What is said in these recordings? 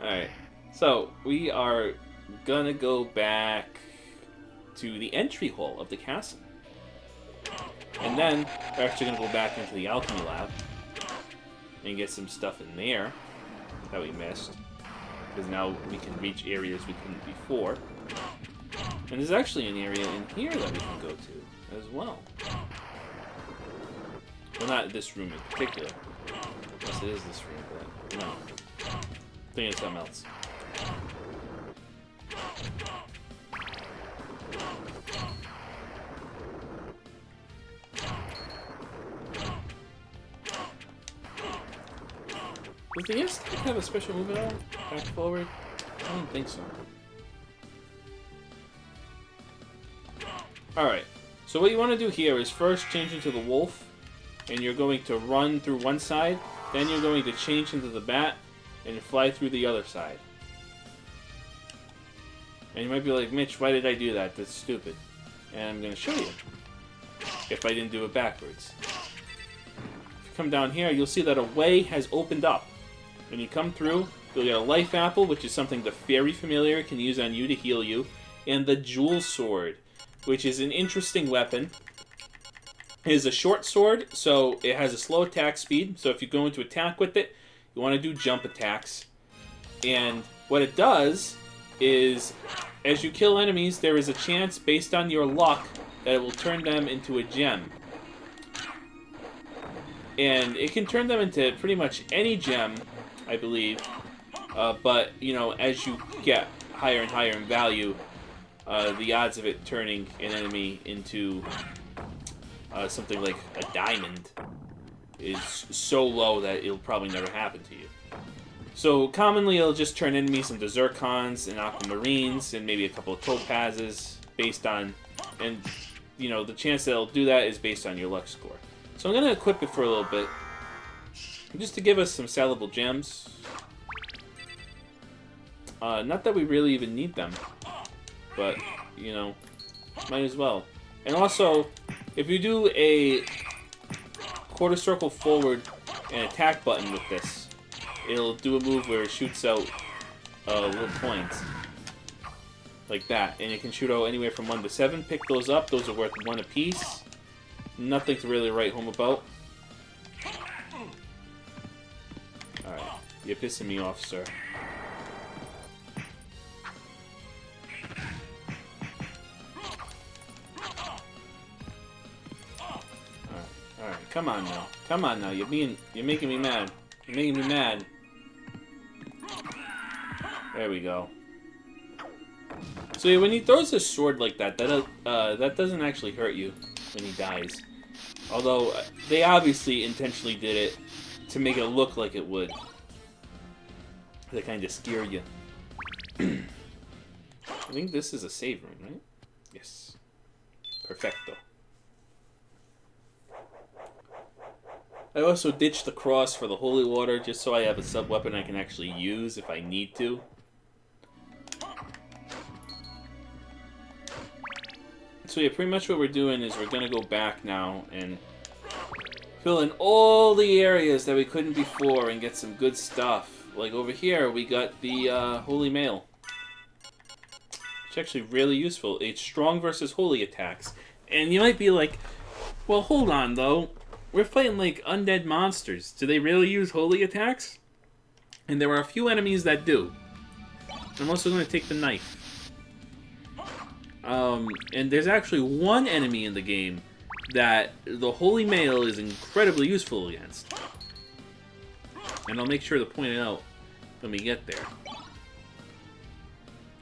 Alright, so we are gonna go back to the entry hall of the castle. And then we're actually gonna go back into the alchemy lab and get some stuff in there that we missed. Because now we can reach areas we couldn't before. And there's actually an area in here that we can go to as well. Well, not this room in particular. Yes, it is this room, but no. I think it's something else. Does the S-Stick have a special move at all? Back forward? I don't think so. Alright, so what you want to do here is first change into the wolf, and you're going to run through one side, then you're going to change into the bat, and fly through the other side. And you might be like, Mitch, why did I do that? That's stupid. And I'm going to show you, if I didn't do it backwards. If you come down here, you'll see that a way has opened up. When you come through, you'll get a life apple, which is something the fairy familiar can use on you to heal you, and the jewel sword, which is an interesting weapon. It is a short sword, so it has a slow attack speed, so if you go into attack with it, you want to do jump attacks. And what it does is, as you kill enemies, there is a chance, based on your luck, that it will turn them into a gem. And it can turn them into pretty much any gem, I believe. But, you know, as you get higher and higher in value, the odds of it turning an enemy into something like a diamond is so low that it'll probably never happen to you. So commonly it'll just turn enemies into zircons and aquamarines and maybe a couple of topazes based on, and you know, the chance that it'll do that is based on your luck score. So I'm going to equip it for a little bit, just to give us some sellable gems. Not that we really even need them, but, you know, might as well. And also, if you do a quarter circle forward and attack button with this, it'll do a move where it shoots out little points. Like that. And it can shoot out anywhere from 1 to 7. Pick those up. Those are worth 1 apiece. Nothing to really write home about. Alright. You're pissing me off, sir. Alright, come on now. Come on now. You're making me mad. You're making me mad. There we go. So yeah, when he throws his sword like that, that doesn't actually hurt you when he dies. Although, they obviously intentionally did it to make it look like it would. To kind of scare you. I think this is a save room, right? Yes. Perfecto. I also ditched the cross for the holy water just so I have a sub-weapon I can actually use if I need to. So yeah, pretty much what we're doing is we're going to go back now and fill in all the areas that we couldn't before and get some good stuff. Like over here, we got the Holy Mail. It's actually really useful. It's strong versus holy attacks. And you might be like, well, hold on, though. We're fighting, like, undead monsters. Do they really use holy attacks? And there are a few enemies that do. I'm also going to take the knife. And there's actually one enemy in the game that the Holy Mail is incredibly useful against. And I'll make sure to point it out when we get there.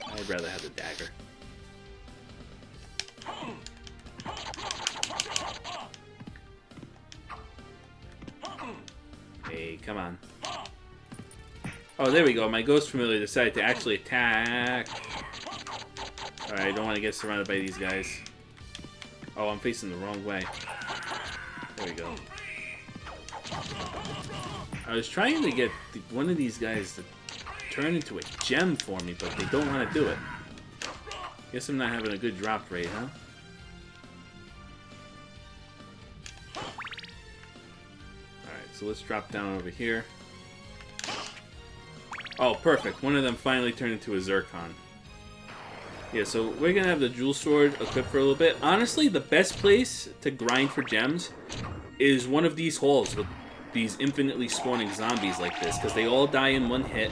I'd rather have the dagger. Hey, come on. Oh, there we go. My ghost familiar decided to actually attack. Alright, I don't want to get surrounded by these guys. Oh, I'm facing the wrong way. There we go. I was trying to get one of these guys to turn into a gem for me, but they don't want to do it. Guess I'm not having a good drop rate, huh? Alright, so let's drop down over here. Oh, perfect. One of them finally turned into a Zircon. Yeah, so we're gonna have the Jewel Sword equipped for a little bit. Honestly, the best place to grind for gems is one of these halls with these infinitely spawning zombies like this, because they all die in one hit.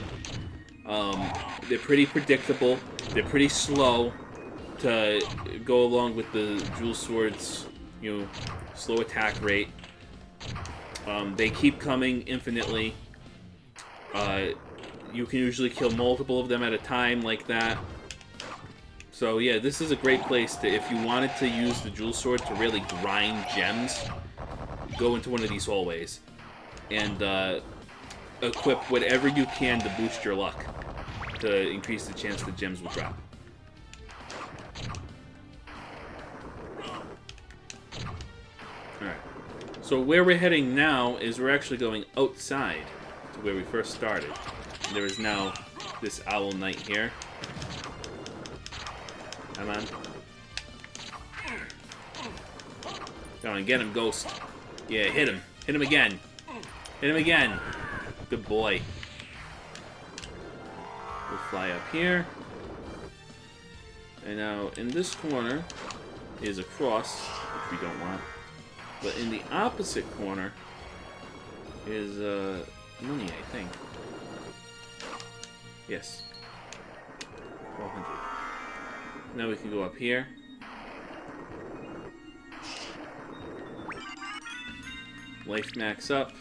They're pretty predictable. They're pretty slow to go along with the Jewel Sword's, you know, slow attack rate. They keep coming infinitely. You can usually kill multiple of them at a time like that. So yeah, this is a great place to, if you wanted to use the Jewel Sword to really grind gems, go into one of these hallways and equip whatever you can to boost your luck, to increase the chance the gems will drop. Alright, so where we're heading now is we're actually going outside to where we first started. And there is now this Owl Knight here. Come on. Come on, get him, Ghost. Yeah, hit him. Hit him again. Hit him again. Good boy. We'll fly up here. And now, in this corner is a cross, which we don't want. But in the opposite corner is money, I think. Yes. 1200. Now we can go up here. Life max up.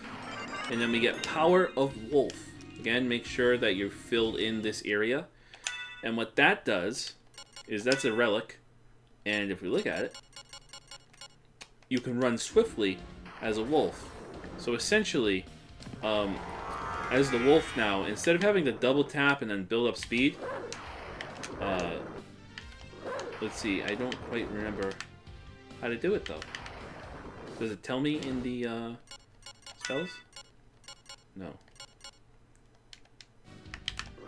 And then we get Power of Wolf. Again, make sure that you're filled in this area. And what that does is that's a relic. And if we look at it, you can run swiftly as a wolf. So essentially, as the wolf now, instead of having to double tap and then build up speed, let's see, I don't quite remember how to do it though. Does it tell me in the spells? No.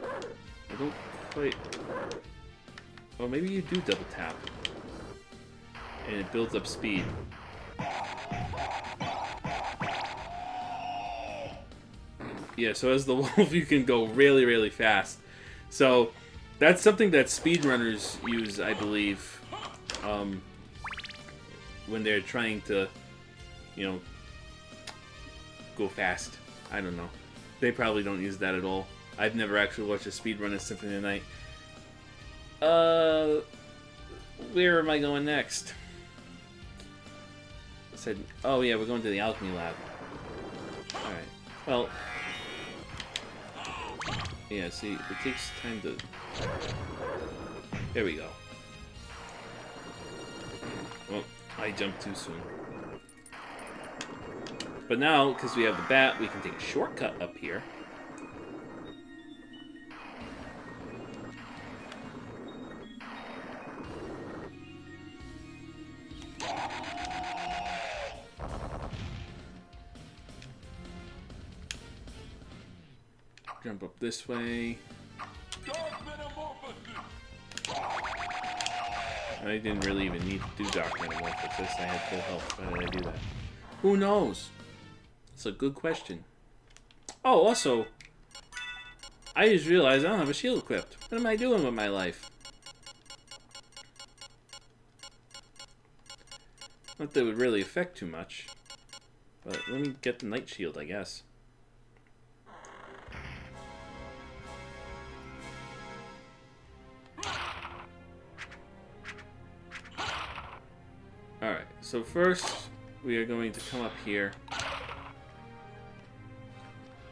I don't quite... Oh, maybe you do double tap. And it builds up speed. Yeah, so as the wolf you can go really, really fast. So that's something that speedrunners use, I believe, when they're trying to, you know, go fast. I don't know. They probably don't use that at all. I've never actually watched a speedrun of Symphony of the Night. Where am I going next? I said, oh yeah, we're going to the alchemy lab. Alright. Well, yeah, see, it takes time to... There we go. Well, I jumped too soon. But now, because we have the bat, we can take a shortcut up here. Jump up this way. I didn't really even need to do Dark Metamorphosis. I had full health. Why did I do that? Who knows? It's a good question. Oh, also, I just realized I don't have a shield equipped. What am I doing with my life? Not that it would really affect too much. But let me get the Night Shield, I guess. Alright, so first we are going to come up here.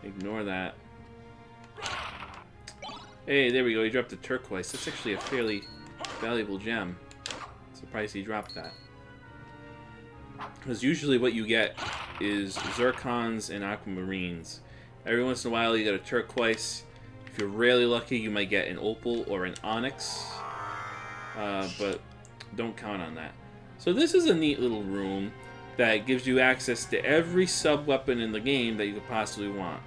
Ignore that. Hey, there we go, he dropped a turquoise. That's actually a fairly valuable gem. Surprised he dropped that. Because usually what you get is zircons and aquamarines. Every once in a while you get a turquoise. If you're really lucky, you might get an opal or an onyx. But don't count on that. So this is a neat little room that gives you access to every sub-weapon in the game that you could possibly want.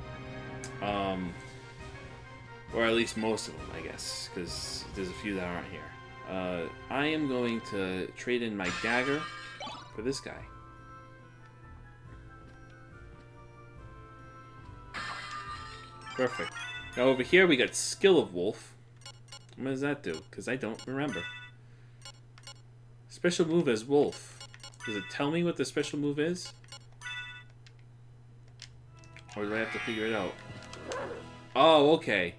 Or at least most of them, I guess, because there's a few that aren't here. I am going to trade in my dagger for this guy. Perfect. Now over here we got Skill of Wolf. What does that do? Because I don't remember. Special move as Wolf. Does it tell me what the special move is? Or do I have to figure it out? Oh, okay.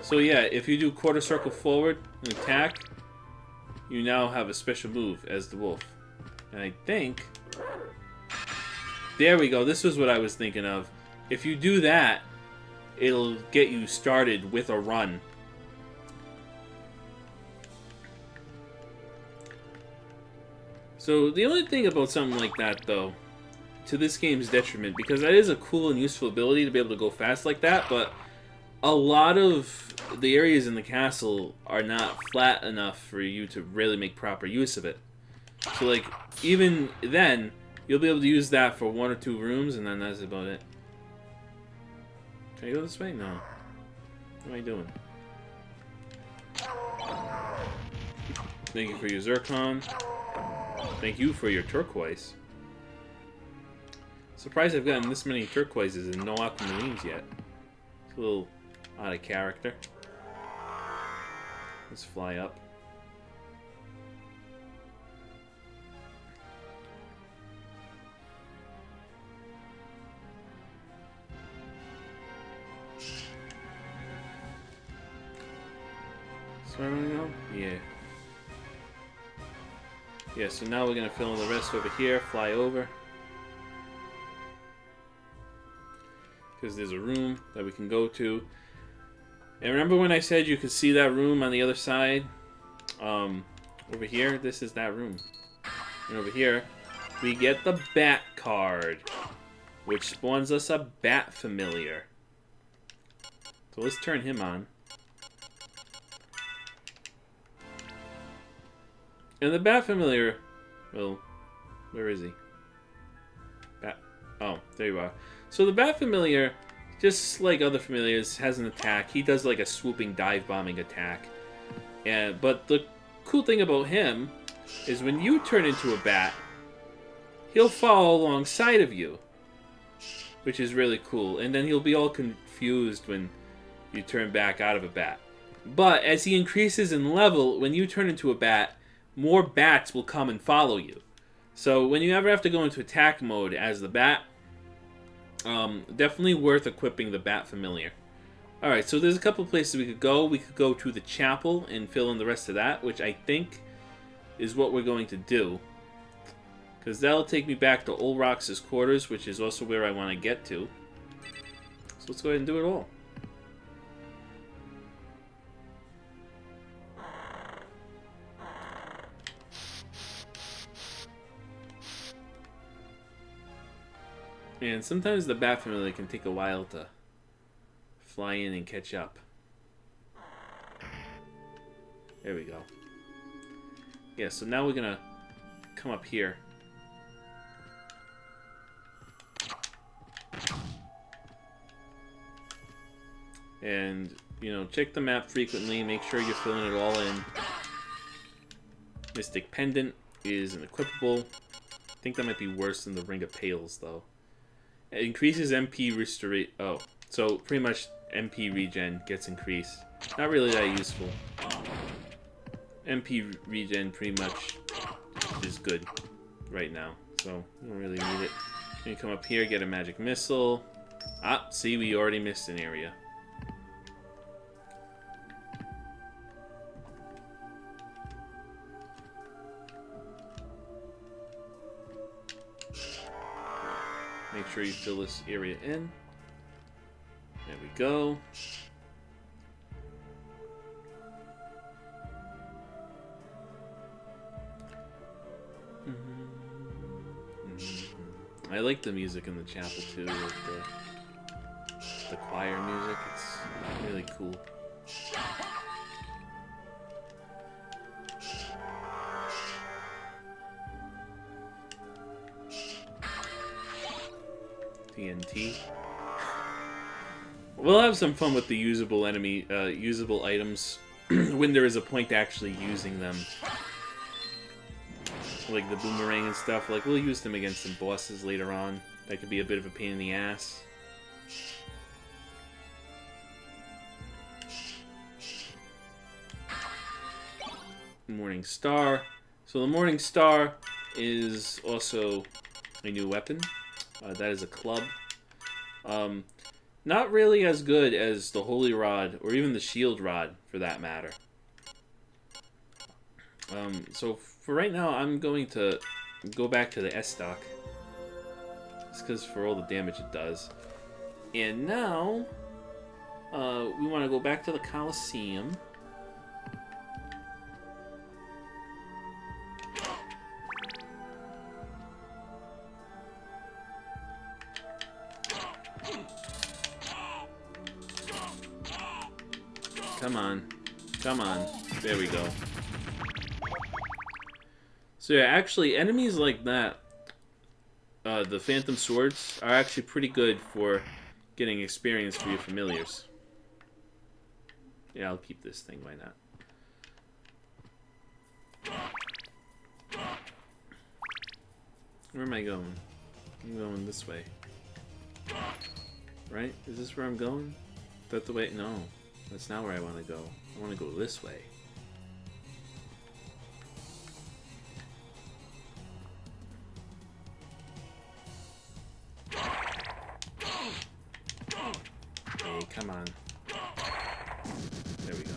So yeah, if you do quarter circle forward and attack, you now have a special move as the wolf. And I think... There we go, this was what I was thinking of. If you do that, it'll get you started with a run. So the only thing about something like that, though, to this game's detriment, because that is a cool and useful ability to be able to go fast like that, but a lot of the areas in the castle are not flat enough for you to really make proper use of it. So, like, even then, you'll be able to use that for 1 or 2 rooms, and then that's about it. Can I go this way? No. What am I doing? Thank you for your zircon. Thank you for your turquoise. Surprised I've gotten this many turquoises and no aquamarines yet. It's a little out of character. Let's fly up. So where am I going? Yeah. Yeah, so now we're gonna fill in the rest over here, fly over. Because there's a room that we can go to. And remember when I said you could see that room on the other side? Over here, this is that room. And over here, we get the Bat card, which spawns us a Bat Familiar. So let's turn him on. And the Bat Familiar, well, where is he? Bat, oh, there you are. So the Bat Familiar, just like other familiars, has an attack. He does like a swooping dive bombing attack. But the cool thing about him is when you turn into a bat, he'll follow alongside of you, which is really cool. And then he'll be all confused when you turn back out of a bat. But as he increases in level, when you turn into a bat, more bats will come and follow you. So when you ever have to go into attack mode as the bat, definitely worth equipping the Bat Familiar. Alright, so there's a couple places we could go. We could go to the chapel and fill in the rest of that, which I think is what we're going to do. Because that'll take me back to Olrox's quarters, which is also where I want to get to. So let's go ahead and do it all. And sometimes the Bat Familiar can take a while to fly in and catch up. There we go. Yeah, so now we're gonna come up here. And, you know, check the map frequently, make sure you're filling it all in. Mystic Pendant is an equipable. I think that might be worse than the Ring of Pails, though. It increases MP restoration. Oh, so pretty much MP regen gets increased. Not really that useful. MP regen pretty much is good right now, so you don't really need it. You come up here, get a magic missile. Ah, see, we already missed an area. Make sure you fill this area in. There we go. I like the music in the chapel too, like the choir music. It's really cool. TNT. We'll have some fun with the usable usable items when there is a point to actually using them. Like the boomerang and stuff. Like, we'll use them against some bosses later on. That could be a bit of a pain in the ass. Morning Star. So the Morning Star is also a new weapon. That is a club. Not really as good as the Holy Rod, or even the Shield Rod, for that matter. So for right now, I'm going to go back to the S-Stock. Just because for all the damage it does. And now, we want to go back to the Coliseum. Come on. Come on. There we go. So yeah, actually, enemies like that, the Phantom Swords, are actually pretty good for getting experience for your familiars. Yeah, I'll keep this thing, why not? Where am I going? I'm going this way. Right? Is this where I'm going? Is that the way? No. That's not where I want to go. I want to go this way. Hey, come on. There we go.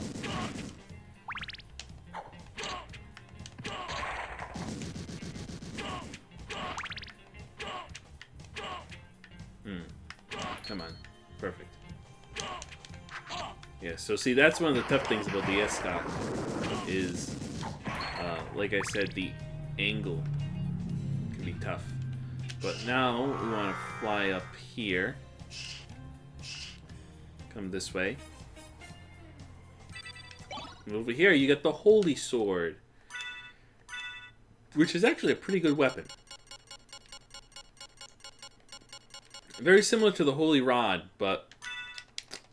Come on. Perfect. Yeah, so see, that's one of the tough things about the S-Stock is, like I said, the angle can be tough. But now we want to fly up here. Come this way. And over here, you get the Holy Sword, which is actually a pretty good weapon. Very similar to the Holy Rod, but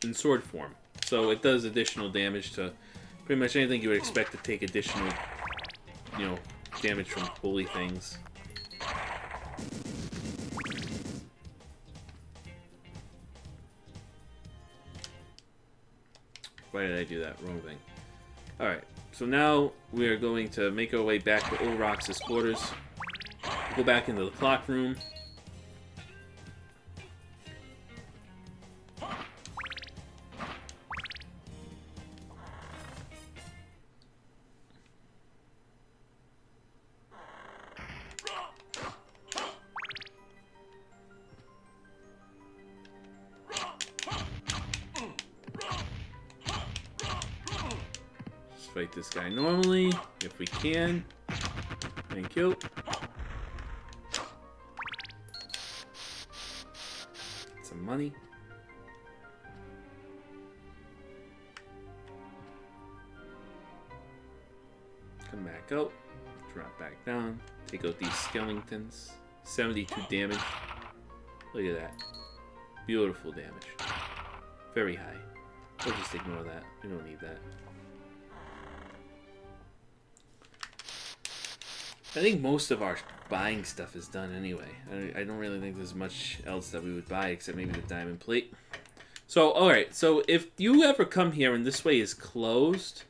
in sword form. So it does additional damage to pretty much anything you would expect to take additional, you know, damage from holy things. Why did I do that? Wrong thing. Alright, so now we are going to make our way back to Ulrox's quarters. Go back into the clock room. Fight this guy normally, if we can. Thank you. Some money. Come back out. Drop back down. Take out these skeletons. 72 damage. Look at that. Beautiful damage. Very high. We'll just ignore that. We don't need that. I think most of our buying stuff is done anyway. I don't really think there's much else that we would buy except maybe the diamond plate. So, alright. So, if you ever come here and this way is closed,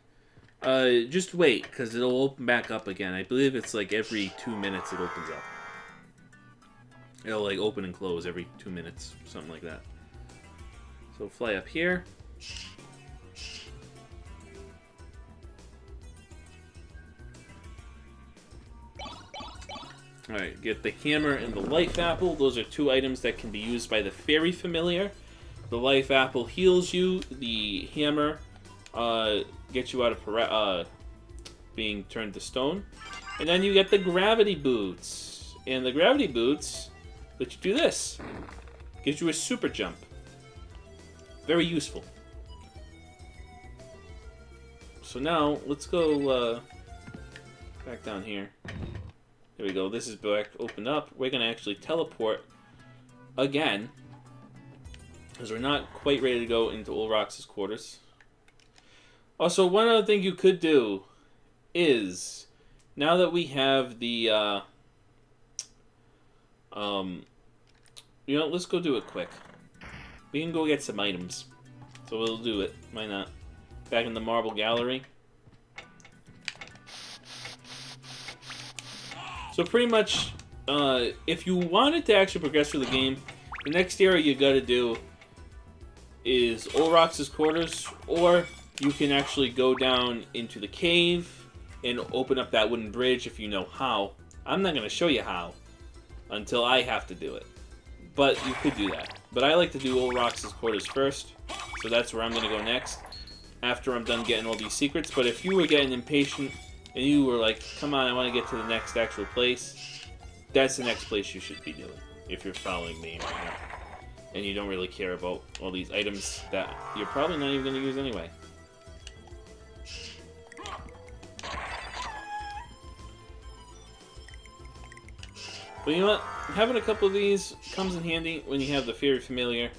just wait, because it'll open back up again. I believe it's like every 2 minutes it opens up. It'll like open and close every 2 minutes. Something like that. So, fly up here. Alright, get the hammer and the life apple. Those are two items that can be used by the fairy familiar. The life apple heals you. The hammer gets you out of being turned to stone. And then you get the gravity boots. And the gravity boots let you do this. Gives you a super jump. Very useful. So now, let's go back down here. There we go. This is back opened up. We're going to actually teleport again. Because we're not quite ready to go into Ulrox's quarters. Also, one other thing you could do is, now that we have the, you know, let's go do it quick. We can go get some items. So we'll do it. Why not? Back in the Marble Gallery. So pretty much, if you wanted to actually progress through the game, the next area you gotta do is Olrox's quarters, or you can actually go down into the cave and open up that wooden bridge if you know how. I'm not gonna show you how until I have to do it, but you could do that. But I like to do Olrox's quarters first, so that's where I'm gonna go next after I'm done getting all these secrets. But if you were getting impatient and you were like, come on, I want to get to the next actual place, that's the next place you should be doing, if you're following me right now. And you don't really care about all these items that you're probably not even going to use anyway. But you know what? Having a couple of these comes in handy when you have the Fairy Familiar.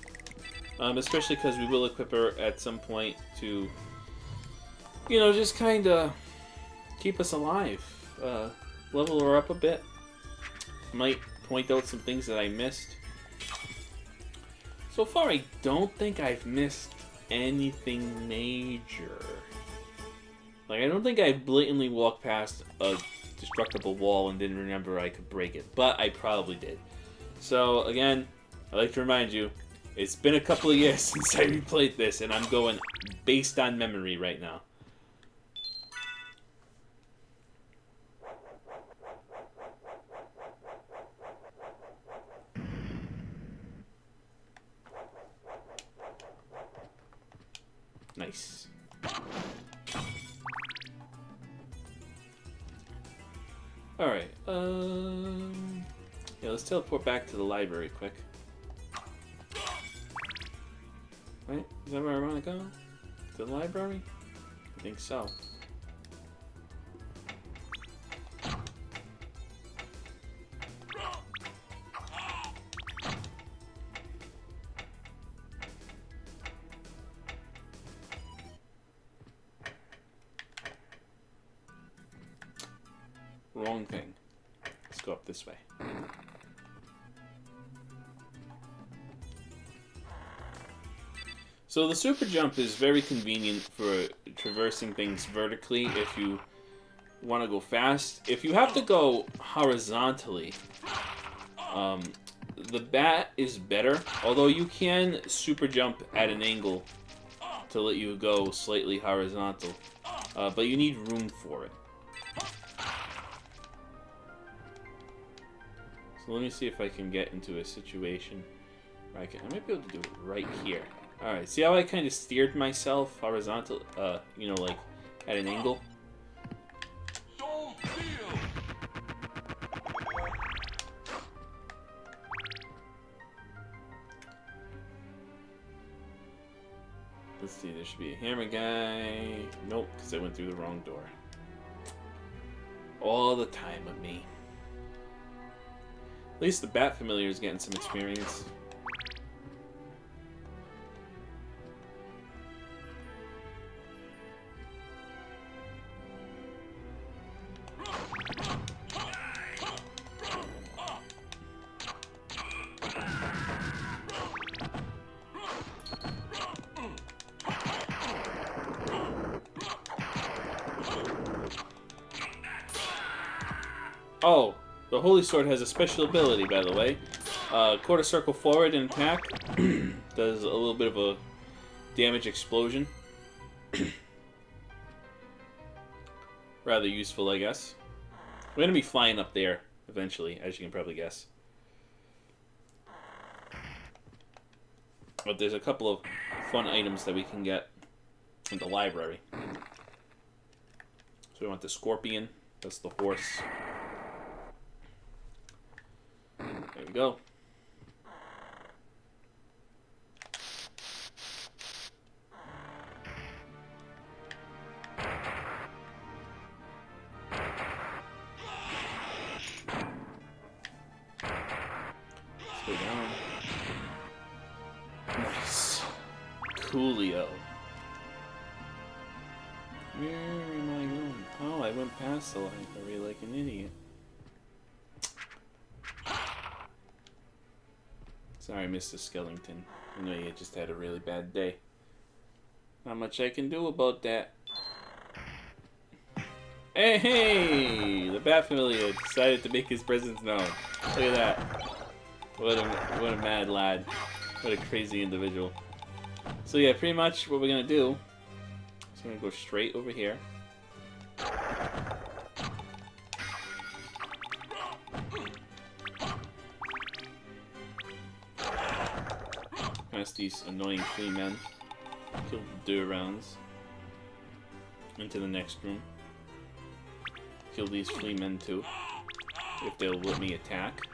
Especially because we will equip her at some point to, you know, just kind of keep us alive. Level her up a bit. Might point out some things that I missed. So far, I don't think I've missed anything major. Like, I don't think I blatantly walked past a destructible wall and didn't remember I could break it. But I probably did. So, again, I'd like to remind you, it's been a couple of years since I replayed this, and I'm going based on memory right now. Nice. Alright, yeah, let's teleport back to the library quick. Right? Is that where I want to go? To the library? I think so. Wrong thing. Let's go up this way. So the super jump is very convenient for traversing things vertically if you want to go fast. If you have to go horizontally, the bat is better, although you can super jump at an angle to let you go slightly horizontal, but you need room for it. So let me see if I can get into a situation where I might be able to do it right here. Alright, see how I kind of steered myself horizontal, you know, like, at an angle? Let's see, there should be a hammer guy. Nope, because I went through the wrong door. All the time with me. At least the Bat Familiar is getting some experience. Oh, the Holy Sword has a special ability, by the way. Quarter circle forward and attack. Does a little bit of a damage explosion. Rather useful, I guess. We're going to be flying up there eventually, as you can probably guess. But there's a couple of fun items that we can get in the library. So we want the Scorpion. That's the horse. There we go. Let's go down. Nice. Coolio. Where am I going? Oh, I went past the library like an idiot. Sorry, Mr. Skellington. I know you just had a really bad day. Not much I can do about that. Hey! The Bat Familiar decided to make his presence known. Look at that. What a mad lad. What a crazy individual. So yeah, pretty much what we're gonna do is we're gonna go straight over here. Past these annoying flea men. Kill the Durans. Into the next room. Kill these flea men too. If they'll let me attack.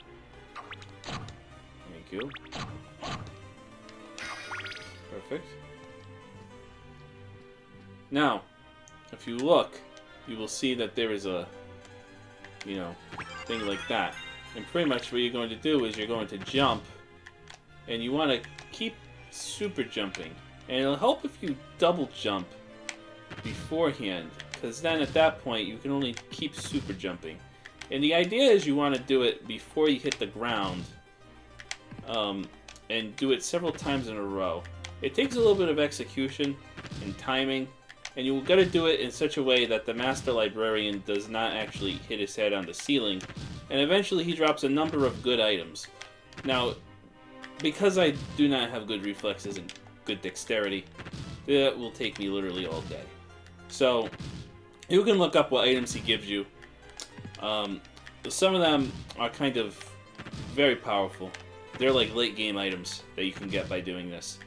Thank you. Perfect. Now, if you look, you will see that there is a, you know, thing like that. And pretty much what you're going to do is you're going to jump, and you want to keep super jumping. And it'll help if you double jump beforehand, because then at that point you can only keep super jumping. And the idea is you want to do it before you hit the ground, and do it several times in a row. It takes a little bit of execution and timing, and you've got to do it in such a way that the Master Librarian does not actually hit his head on the ceiling, and eventually he drops a number of good items. Now, because I do not have good reflexes and good dexterity, that will take me literally all day. So, you can look up what items he gives you. Some of them are kind of very powerful. They're like late game items that you can get by doing this.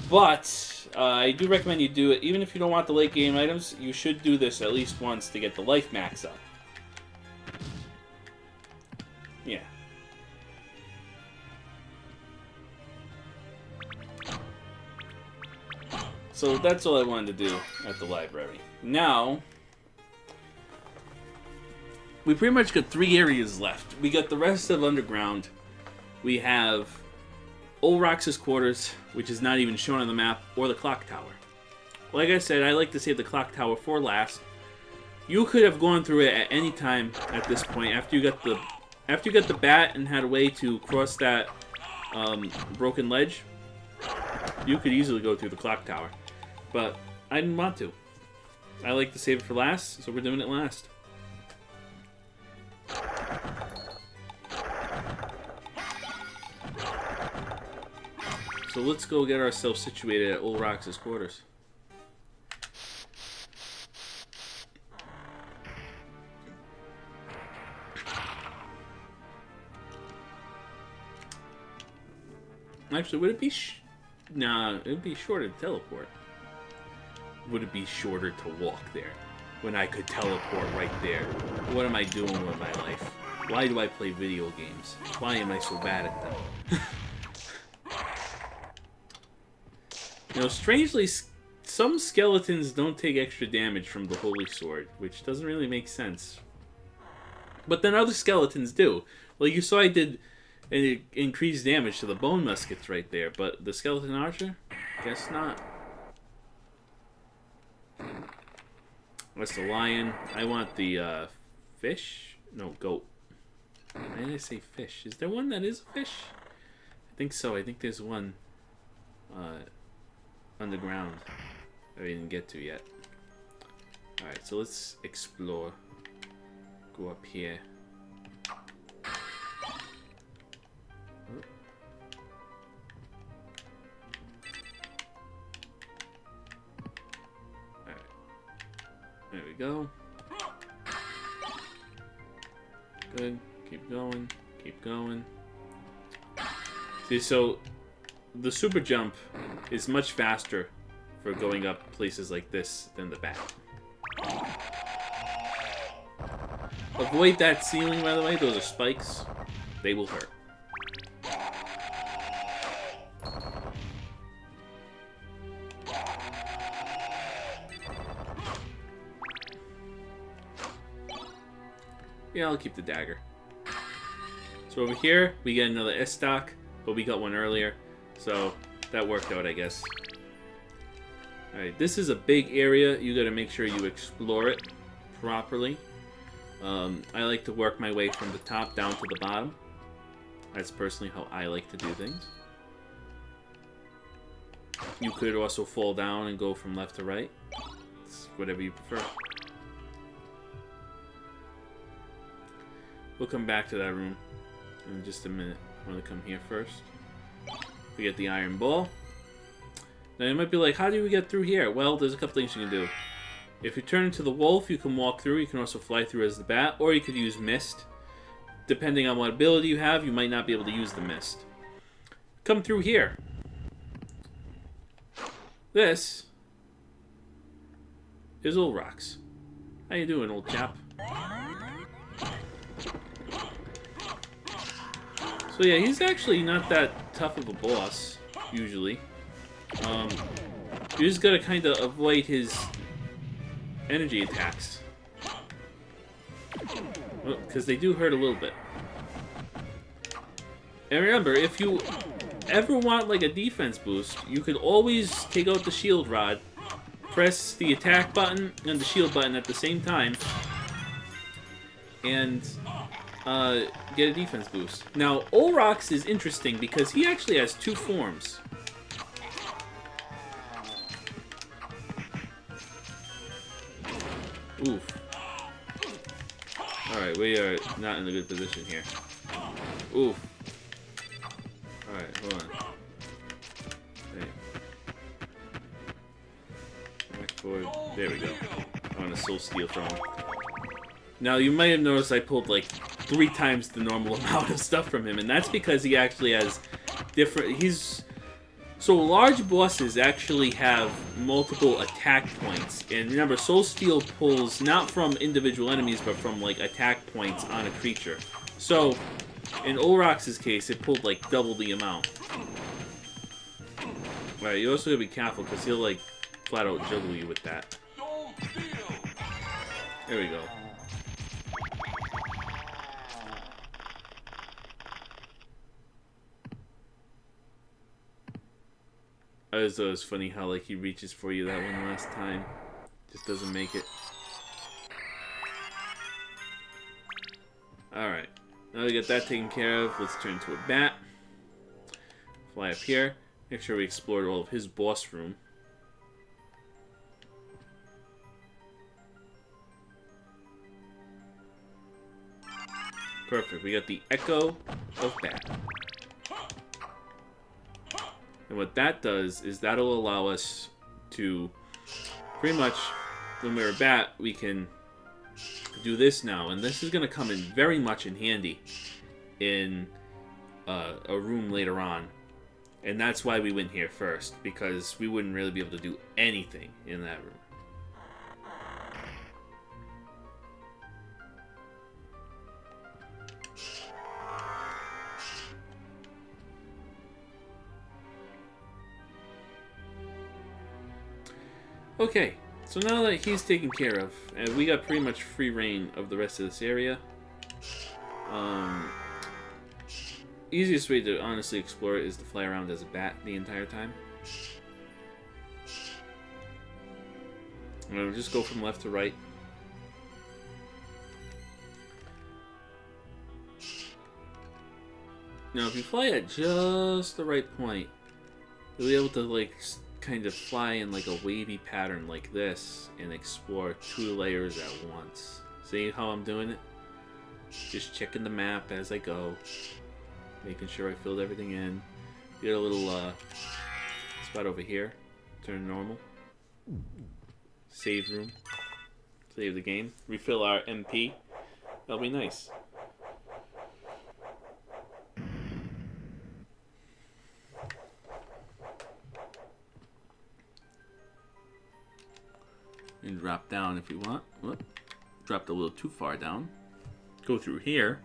But, I do recommend you do it. Even if you don't want the late game items, you should do this at least once to get the life max up. Yeah. So that's all I wanted to do at the library. Now, we pretty much got 3 areas left. We got the rest of Underground. We have Olrox's quarters, which is not even shown on the map, or the clock tower. Like I said, I like to save the clock tower for last. You could have gone through it at any time at this point after you got the bat and had a way to cross that broken ledge. You could easily go through the clock tower, but I didn't want to. I like to save it for last, so we're doing it last. So let's go get ourselves situated at Olrox's quarters. Actually, would it be nah, it would be shorter to teleport. Would it be shorter to walk there when I could teleport right there? What am I doing with my life? Why do I play video games? Why am I so bad at them? You know, strangely, some skeletons don't take extra damage from the Holy Sword, which doesn't really make sense. But then other skeletons do. Like you saw I did an increased damage to the bone muskets right there, but the skeleton archer? Guess not. That's the lion. I want the fish? No, goat. Why did I say fish? Is there one that is a fish? I think so. I think there's one underground that we didn't get to yet. Alright, so let's explore. Go up here. Alright. There we go. Good. Keep going. Keep going. See, so the super jump is much faster for going up places like this than the bat. Avoid that ceiling, by the way. Those are spikes. They will hurt. Yeah, I'll keep the dagger. So over here, we get another S-stock, but we got one earlier. So that worked out, I guess. Alright, this is a big area. You gotta make sure you explore it properly. I like to work my way from the top down to the bottom. That's personally how I like to do things. You could also fall down and go from left to right. It's whatever you prefer. We'll come back to that room in just a minute. I want to come here first. We get the iron ball. Now you might be like, how do we get through here? Well, there's a couple things you can do. If you turn into the wolf, you can walk through. You can also fly through as the bat, or you could use mist. Depending on what ability you have, you might not be able to use the mist. Come through here. This is Ulrox. How you doing, old chap? So yeah, he's actually not that tough of a boss, usually. You just gotta kind of avoid his energy attacks. Because they do hurt a little bit. And remember, if you ever want like a defense boost, you could always take out the shield rod, press the attack button and the shield button at the same time, and get a defense boost. Now, Ulrox is interesting because he actually has two forms. Oof. Alright, we are not in a good position here. Oof. Alright, hold on. Hey. Back forward. There we go. I want a soul steal from him. Now, you might have noticed I pulled like 3 times the normal amount of stuff from him, and that's because he actually has different... So large bosses actually have multiple attack points, and remember, Soul Steal pulls not from individual enemies, but from like attack points on a creature. So, in Ulrox's case, it pulled like double the amount. Alright, you also gotta be careful, because he'll like flat out juggle you with that. There we go. I always thought it was funny how like he reaches for you that one last time. Just doesn't make it. Alright. Now we got that taken care of. Let's turn to a bat. Fly up here. Make sure we explored all of his boss room. Perfect. We got the Echo of Bat. And what that does is that'll allow us to pretty much, when we're a bat, we can do this now. And this is going to come in very much in handy in a room later on. And that's why we went here first, because we wouldn't really be able to do anything in that room. Okay, so now that he's taken care of, and we got pretty much free reign of the rest of this area. Easiest way to honestly explore it is to fly around as a bat the entire time. And just go from left to right. Now, if you fly at just the right point, you'll be able to like kind of fly in like a wavy pattern like this and explore 2 layers at once. See how I'm doing it? Just checking the map as I go, making sure I filled everything in. Get a little spot over here, turn normal, save room, save the game, refill our MP. That'll be nice. And drop down if you want. Whoop. Dropped a little too far down. Go through here.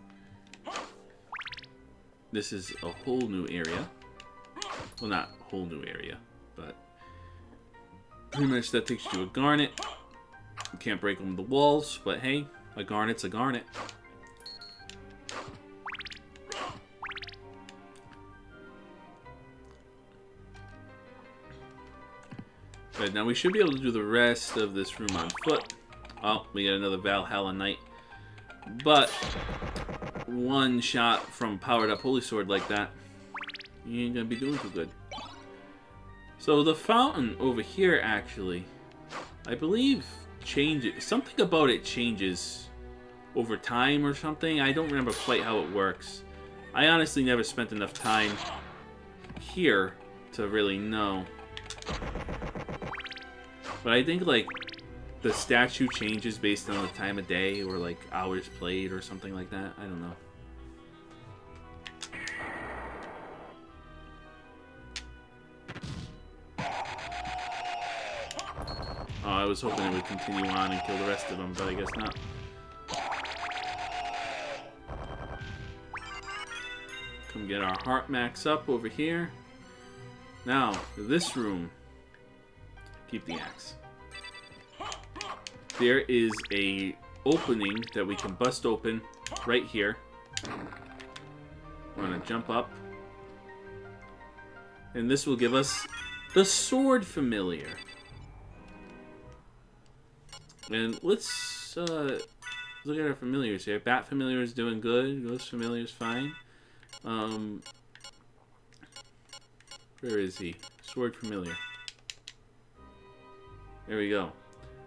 This is a whole new area. Well, not a whole new area, but pretty much that takes you to a garnet. You can't break them with the walls, but hey, a garnet's a garnet. Good, now we should be able to do the rest of this room on foot. Oh, we got another Valhalla Knight. But one shot from powered up Holy Sword like that, you ain't gonna be doing too good. So the fountain over here actually, I believe, changes. Something about it changes over time or something. I don't remember quite how it works. I honestly never spent enough time here to really know. But I think, like, the statue changes based on the time of day or, like, hours played or something like that. I don't know. Oh, I was hoping it would continue on and kill the rest of them, but I guess not. Come get our heart max up over here. Now, this room. Keep the axe. There is a opening that we can bust open right here. We're gonna jump up. And this will give us the sword familiar. And let's look at our familiars here. Bat familiar is doing good. Ghost familiar is fine. Where is he? Sword familiar. There we go.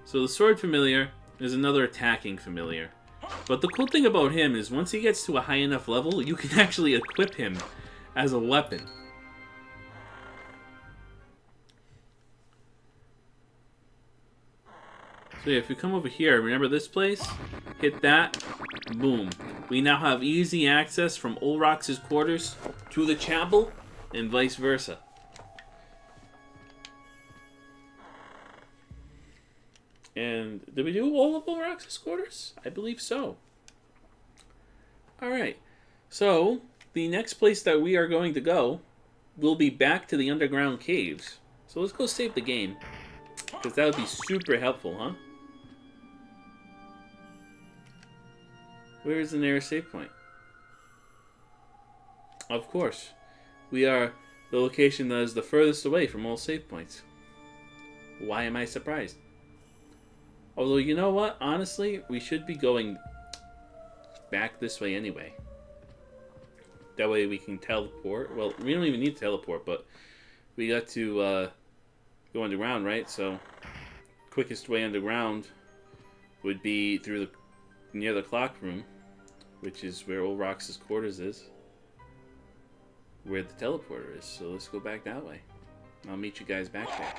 So the sword familiar is another attacking familiar. But the cool thing about him is once he gets to a high enough level, you can actually equip him as a weapon. So yeah, if we come over here, remember this place? Hit that, boom. We now have easy access from Olrox's quarters to the chapel, and vice versa. And did we do all of Olrox's quarters? I believe so. Alright, so the next place that we are going to go will be back to the underground caves. So let's go save the game, because that would be super helpful, huh? Where is the nearest save point? Of course. We are the location that is the furthest away from all save points. Why am I surprised? Although, you know what? Honestly, we should be going back this way anyway. That way we can teleport. Well, we don't even need to teleport, but we got to go underground, right? So, quickest way underground would be through the near the clock room, which is where Olrox's quarters is, where the teleporter is. So let's go back that way. I'll meet you guys back there.